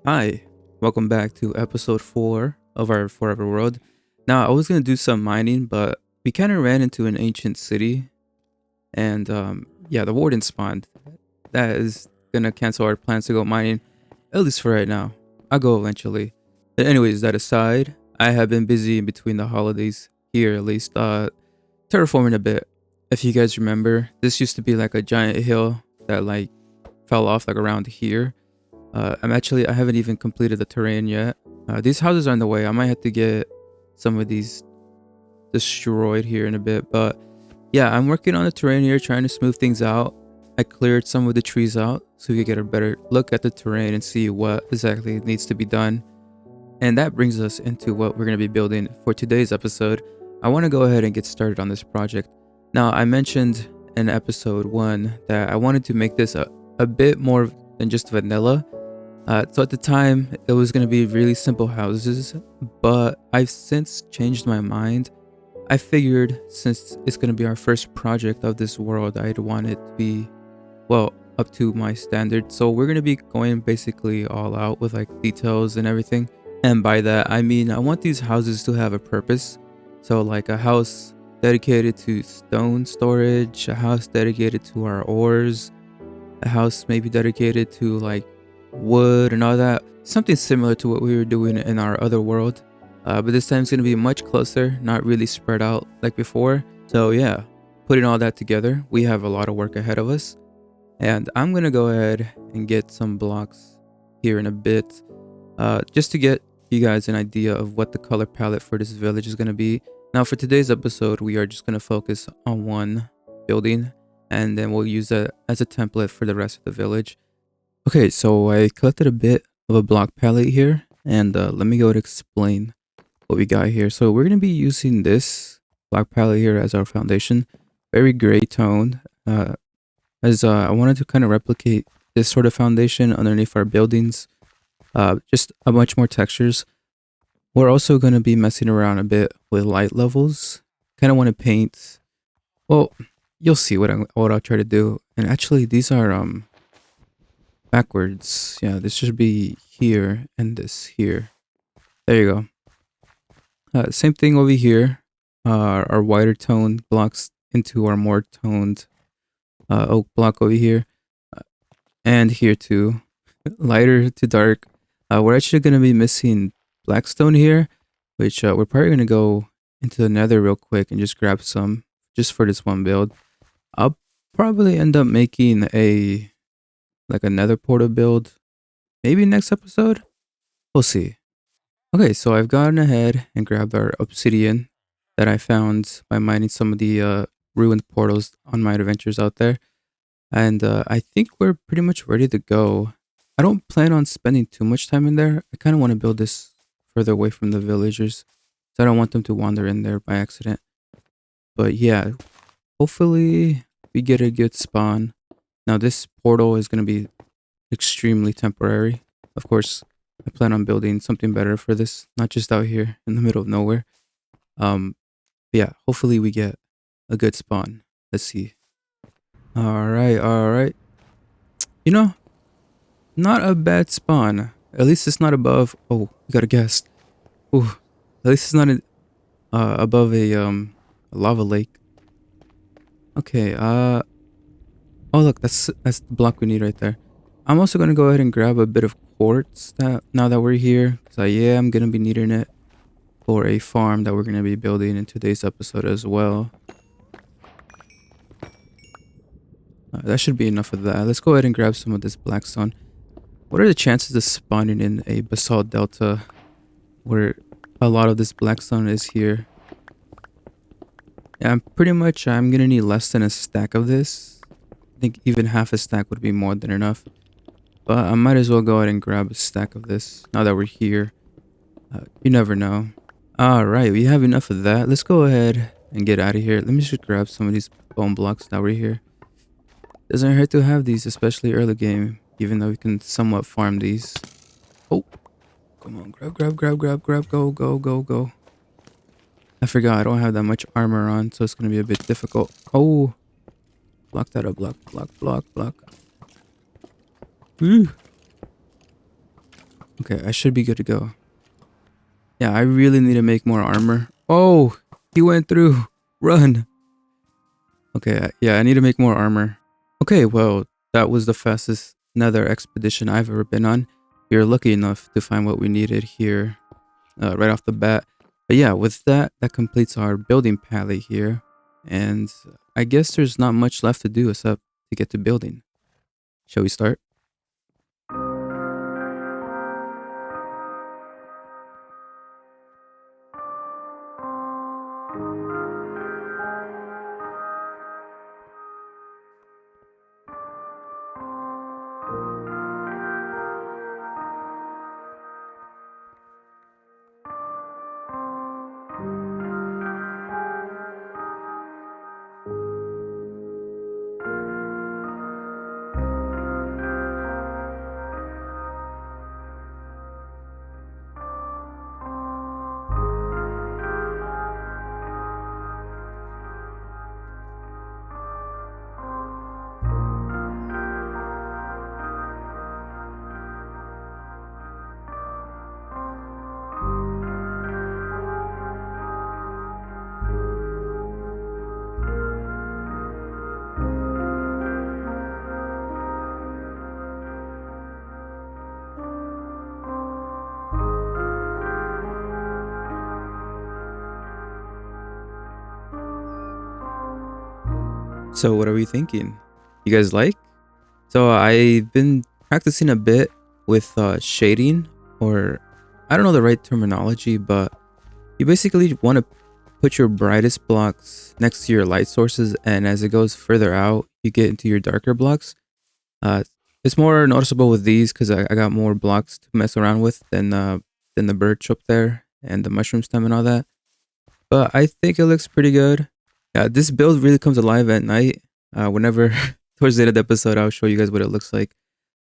Hi, welcome back to episode 4 of our Forever World. Now, I was going to do some mining, but we kind of ran into an ancient city, and yeah, the warden spawned. That is going to cancel our plans to go mining, at least for right now. I'll go eventually. But anyways, that aside, I have been busy in between the holidays here, at least, terraforming a bit. If you guys remember, this used to be like a giant hill that like fell off like around here. I haven't even completed the terrain yet. These houses are in the way. I might have to get some of these destroyed here in a bit. But yeah, I'm working on the terrain here, trying to smooth things out. I cleared some of the trees out so we could get a better look at the terrain and see what exactly needs to be done. And that brings us into what we're going to be building for today's episode. I want to go ahead and get started on this project. Now, I mentioned in episode 1 that I wanted to make this a bit more than just vanilla. So at the time, it was going to be really simple houses, but I've since changed my mind. I figured since it's going to be our first project of this world, I'd want it to be, well, up to my standard. So we're going to be going basically all out with like details and everything. And by that, I mean, I want these houses to have a purpose. So like a house dedicated to stone storage, a house dedicated to our ores, a house maybe dedicated to like wood and all that. Something similar to what we were doing in our other world. But this time it's going to be much closer, not really spread out like before. So yeah, putting all that together, we have a lot of work ahead of us. And I'm going to go ahead and get some blocks here in a bit. Just to get you guys an idea of what the color palette for this village is going to be. Now for today's episode, we are just going to focus on one building. And then we'll use that as a template for the rest of the village. Okay, so I collected a bit of a block palette here, and let me go and explain what we got here. So we're going to be using this block palette here as our foundation. Very gray tone, as I wanted to kind of replicate this sort of foundation underneath our buildings. Just a bunch more textures. We're also going to be messing around a bit with light levels. Kind of want to paint, well, you'll see what I'll try to do. And actually, these are backwards. Yeah, this should be here and this here. There you go. Same thing over here. Our whiter toned blocks into our more toned oak block over here. And here too. Lighter to dark. We're actually going to be missing blackstone here, which we're probably going to go into the nether real quick and just grab some just for this one build. I'll probably end up making a nether portal build maybe next episode. We'll see. Okay, so I've gone ahead and grabbed our obsidian that I found by mining some of the ruined portals on my adventures out there. And I think we're pretty much ready to go. I don't plan on spending too much time in there. I kind of want to build this further away from the villagers, so I don't want them to wander in there by accident. But yeah, hopefully we get a good spawn. Now this portal is going to be extremely temporary. Of course, I plan on building something better for this, not just out here in the middle of nowhere. Yeah, hopefully we get a good spawn. Let's see. All right. You know, not a bad spawn. At least it's not above. Oh, you got a guess. Ooh, at least it's not above a lava lake. Okay. Oh look, that's the block we need right there. I'm also gonna go ahead and grab a bit of quartz now that we're here, because I am gonna be needing it for a farm that we're gonna be building in today's episode as well. That should be enough of that. Let's go ahead and grab some of this blackstone. What are the chances of spawning in a basalt delta where a lot of this blackstone is here? Yeah, I'm gonna need less than a stack of this. I think even half a stack would be more than enough. But I might as well go ahead and grab a stack of this now that we're here. You never know. Alright, we have enough of that. Let's go ahead and get out of here. Let me just grab some of these bone blocks now we're here. Doesn't hurt to have these, especially early game, even though we can somewhat farm these. Oh, come on, grab, go. I forgot I don't have that much armor on, so it's gonna be a bit difficult. Oh, block that up, block. Ooh. Okay, I should be good to go. Yeah, I really need to make more armor. Oh, he went through. Run. Okay, yeah, I need to make more armor. Okay, well, that was the fastest nether expedition I've ever been on. We were lucky enough to find what we needed here right off the bat. But yeah, with that, that completes our building palette here. And I guess there's not much left to do except to get to building. Shall we start? So what are we thinking? You guys like? So I've been practicing a bit with shading, or I don't know the right terminology, but you basically want to put your brightest blocks next to your light sources, and as it goes further out, you get into your darker blocks. Uh, it's more noticeable with these because I got more blocks to mess around with than the birch up there and the mushroom stem and all that. But I think it looks pretty good. Yeah, this build really comes alive at night. Whenever towards the end of the episode, I'll show you guys what it looks like.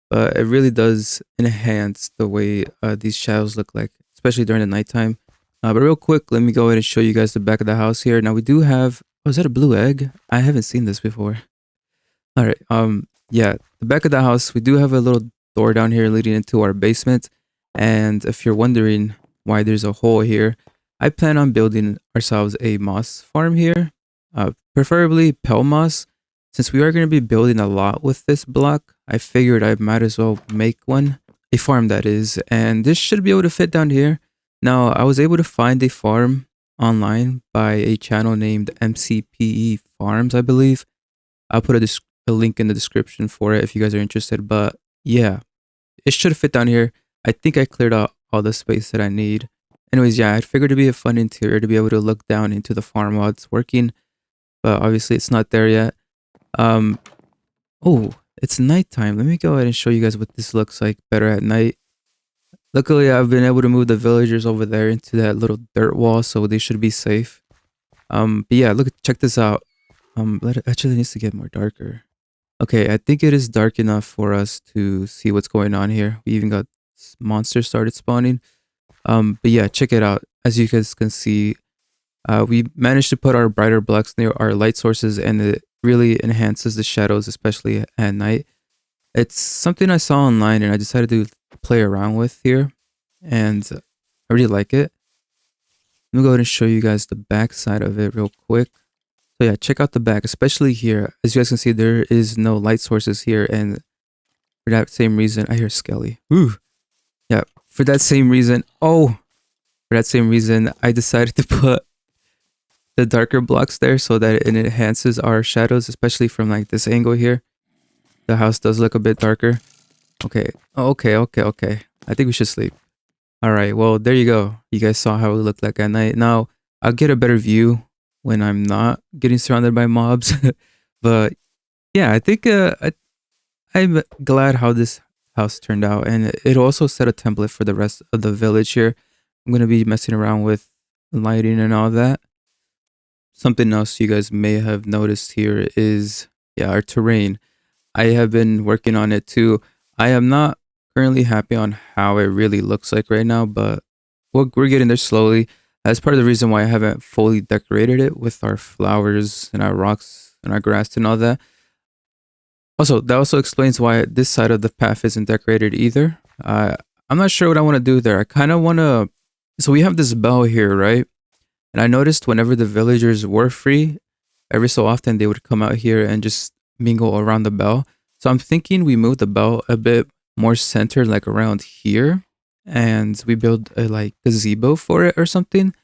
But it really does enhance the way these shadows look like, especially during the nighttime. But real quick, let me go ahead and show you guys the back of the house here. Now we do have. Oh, is that a blue egg? I haven't seen this before. All right. Yeah, the back of the house, we do have a little door down here leading into our basement. And if you're wondering why there's a hole here, I plan on building ourselves a moss farm here, preferably pale moss. Since we are going to be building a lot with this block, I figured I might as well make one, a farm that is, and this should be able to fit down here. Now, I was able to find a farm online by a channel named MCPE Farms, I believe. I'll put a link in the description for it if you guys are interested. But yeah, it should fit down here. I think I cleared out all the space that I need. Anyways, yeah, I figured it'd be a fun interior to be able to look down into the farm while it's working. But obviously it's not there yet. Um, oh, it's nighttime. Let me go ahead and show you guys what this looks like better at night. Luckily, I've been able to move the villagers over there into that little dirt wall, so they should be safe. But yeah, look, check this out. Actually, it needs to get more darker. Okay, I think it is dark enough for us to see what's going on here. We even got monsters started spawning. But yeah, check it out. As you guys can see, we managed to put our brighter blocks near our light sources, and it really enhances the shadows, especially at night. It's something I saw online, and I decided to play around with here, and I really like it. Let me go ahead and show you guys the back side of it real quick. So yeah, check out the back, especially here. As you guys can see, there is no light sources here, and for that same reason, I hear Skelly. Ooh, yeah. For that same reason, I decided to put the darker blocks there so that it enhances our shadows, especially from like this angle here. The house does look a bit darker. Okay, okay. I think we should sleep. All right, well, there you go. You guys saw how it looked like at night. Now, I'll get a better view when I'm not getting surrounded by mobs. But yeah, I think I'm glad how this house turned out. And it also set a template for the rest of the village here. I'm going to be messing around with lighting and all that. Something else you guys may have noticed here is, yeah, our terrain. I have been working on it too. I am not currently happy on how it really looks like right now, but we're getting there slowly. That's part of the reason why I haven't fully decorated it with our flowers and our rocks and our grass and all that. Also, that also explains why this side of the path isn't decorated either. I'm not sure what I want to do there. I kind of want to. So we have this bell here, right? And I noticed whenever the villagers were free, every so often they would come out here and just mingle around the bell. So I'm thinking we move the bell a bit more centered, like around here, and we build a like gazebo for it or something.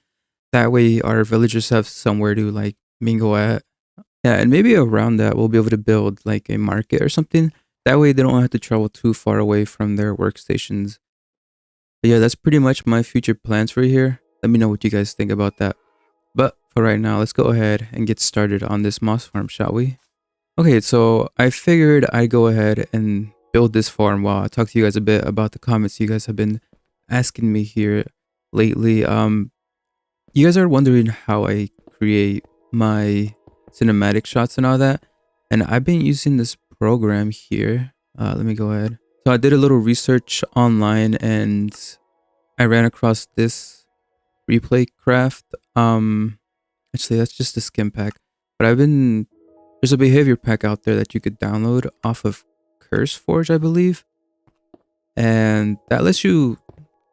That way, our villagers have somewhere to like mingle at. Yeah, and maybe around that we'll be able to build like a market or something. That way, they don't have to travel too far away from their workstations. But yeah, that's pretty much my future plans for here. Let me know what you guys think about that. But for right now, let's go ahead and get started on this moss farm, shall we? Okay, so I figured I'd go ahead and build this farm while I talk to you guys a bit about the comments you guys have been asking me here lately. You guys are wondering how I create my cinematic shots and all that. And I've been using this program here. Let me go ahead. So I did a little research online and I ran across this replay craft. Actually, that's just a skim pack. But there's a behavior pack out there that you could download off of CurseForge, I believe. And that lets you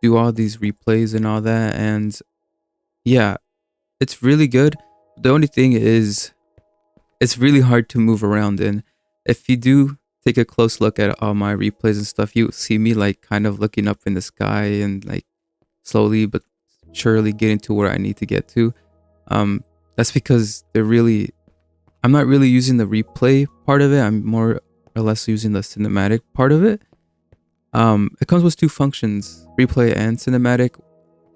do all these replays and all that. And yeah, it's really good. The only thing is, it's really hard to move around in. If you do take a close look at all my replays and stuff, you see me like kind of looking up in the sky and like slowly but surely getting to where I need to get to. That's because I'm not really using the replay part of it. I'm more or less using the cinematic part of it. It comes with two functions, replay and cinematic.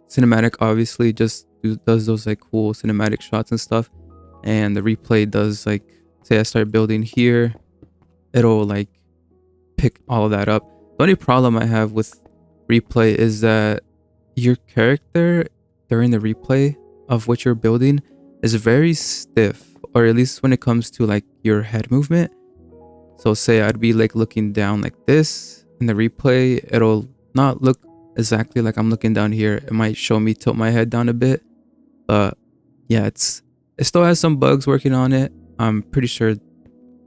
Cinematic obviously just does those like cool cinematic shots and stuff, and the replay does like, say I start building here, it'll like pick all of that up. The only problem I have with replay is that your character during the replay of what you're building is very stiff, or at least when it comes to like your head movement. So say I'd be like looking down like this in the replay, it'll not look exactly like I'm looking down here. It might show me tilt my head down a bit, but yeah, it still has some bugs working on it. I'm pretty sure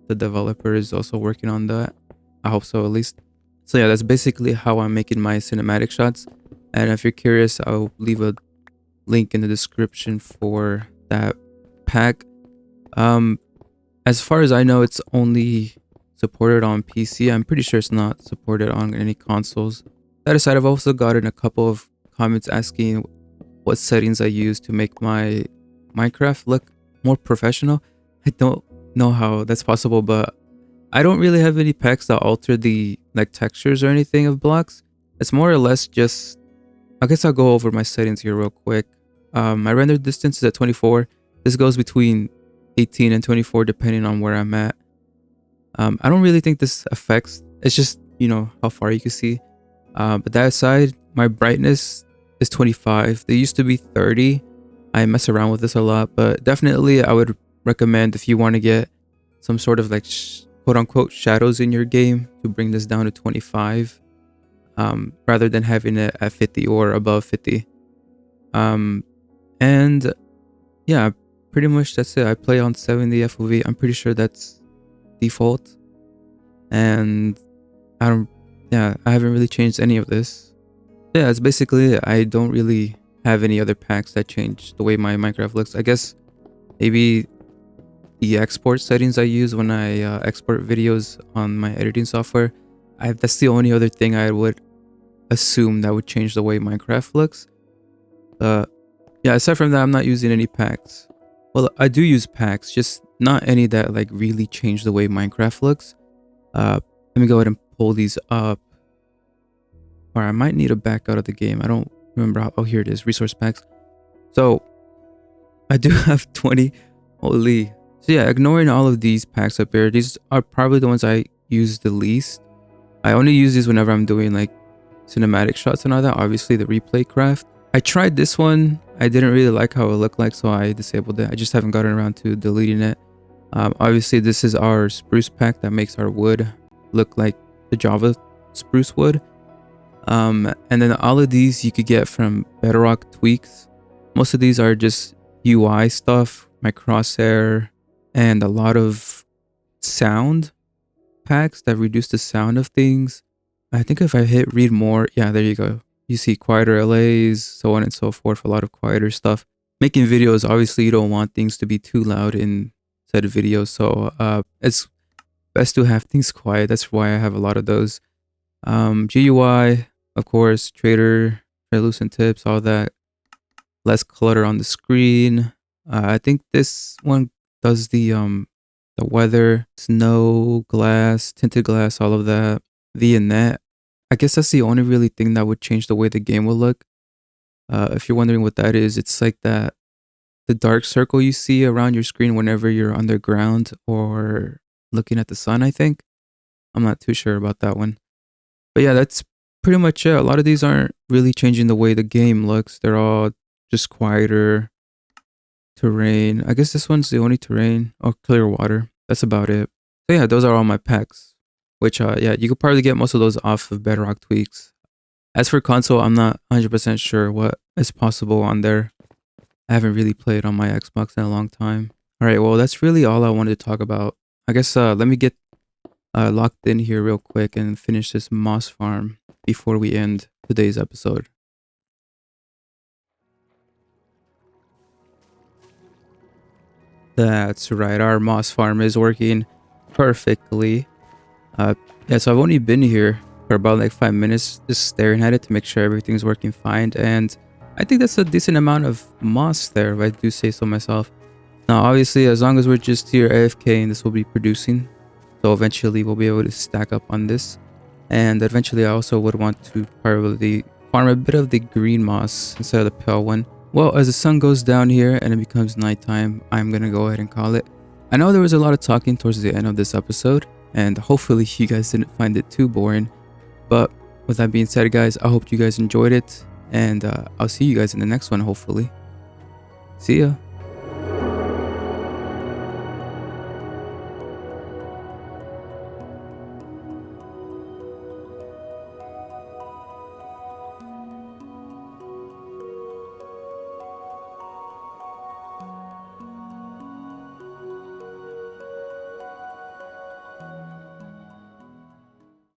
the developer is also working on that. I hope so, at least. So yeah, that's basically how I'm making my cinematic shots. And if you're curious, I'll leave a link in the description for that pack. As far as I know, it's only supported on PC. I'm pretty sure it's not supported on any consoles. That aside, I've also gotten a couple of comments asking what settings I use to make my Minecraft look more professional. I don't know how that's possible, but I don't really have any packs that alter the like textures or anything of blocks. It's more or less just, I guess I'll go over my settings here real quick. My render distance is at 24. This goes between 18 and 24 depending on where I'm at. I don't really think this affects, it's just, how far you can see. But that aside, my brightness is 25. They used to be 30. I mess around with this a lot, but definitely I would recommend, if you want to get some sort of like quote unquote shadows in your game, to bring this down to 25, rather than having it at 50 or above 50. And yeah, pretty much that's it. I play on 70 FOV. I'm pretty sure that's default, and I haven't really changed any of this. Yeah, that's basically it. I don't really have any other packs that change the way my Minecraft looks. I guess maybe the export settings I use when I export videos on my editing software. That's the only other thing I would assume that would change the way Minecraft looks. Yeah, aside from that, I'm not using any packs. Well, I do use packs, just not any that like really change the way Minecraft looks. Let me go ahead and pull these up. Or I might need to back out of the game. I don't remember how. Oh, here it is, resource packs. So I do have 20. Holy. So yeah, ignoring all of these packs up here, these are probably the ones I use the least. I only use these whenever I'm doing like cinematic shots and all that. Obviously the replay craft. I tried this one. I didn't really like how it looked like, so I disabled it. I just haven't gotten around to deleting it. Obviously this is our spruce pack that makes our wood look like the Java spruce wood. And then all of these you could get from Bedrock tweaks. Most of these are just UI stuff, my crosshair, and a lot of sound packs that reduce the sound of things. I think if I hit read more, yeah, there you go. You see quieter LAs, so on and so forth, a lot of quieter stuff. Making videos, obviously, you don't want things to be too loud in said videos, so it's best to have things quiet. That's why I have a lot of those. GUI, of course, trader, translucent tips, all that. Less clutter on the screen. I think this one does the weather, snow, glass, tinted glass, all of that. Vignette. I guess that's the only really thing that would change the way the game will look. If you're wondering what that is, it's like that the dark circle you see around your screen whenever you're underground or looking at the sun, I think. I'm not too sure about that one. But yeah, that's pretty much it. A lot of these aren't really changing the way the game looks. They're all just quieter terrain. I guess this one's the only terrain. Oh, clear water. That's about it. So yeah, those are all my packs. Which yeah, you could probably get most of those off of Bedrock tweaks. As for console, I'm not 100% sure what is possible on there. I haven't really played on my Xbox in a long time. All right, well, that's really all I wanted to talk about. I guess let me get locked in here real quick and finish this moss farm before we end today's episode. That's right, our moss farm is working perfectly. Yeah, so I've only been here for about like 5 minutes, just staring at it to make sure everything's working fine. And I think that's a decent amount of moss there, if I do say so myself. Now, obviously, as long as we're just here AFK, and this will be producing. So eventually we'll be able to stack up on this. And eventually I also would want to probably farm a bit of the green moss instead of the pale one. Well, as the sun goes down here and it becomes nighttime, I'm going to go ahead and call it. I know there was a lot of talking towards the end of this episode, and hopefully you guys didn't find it too boring. But with that being said, guys, I hope you guys enjoyed it, and I'll see you guys in the next one, hopefully. See ya.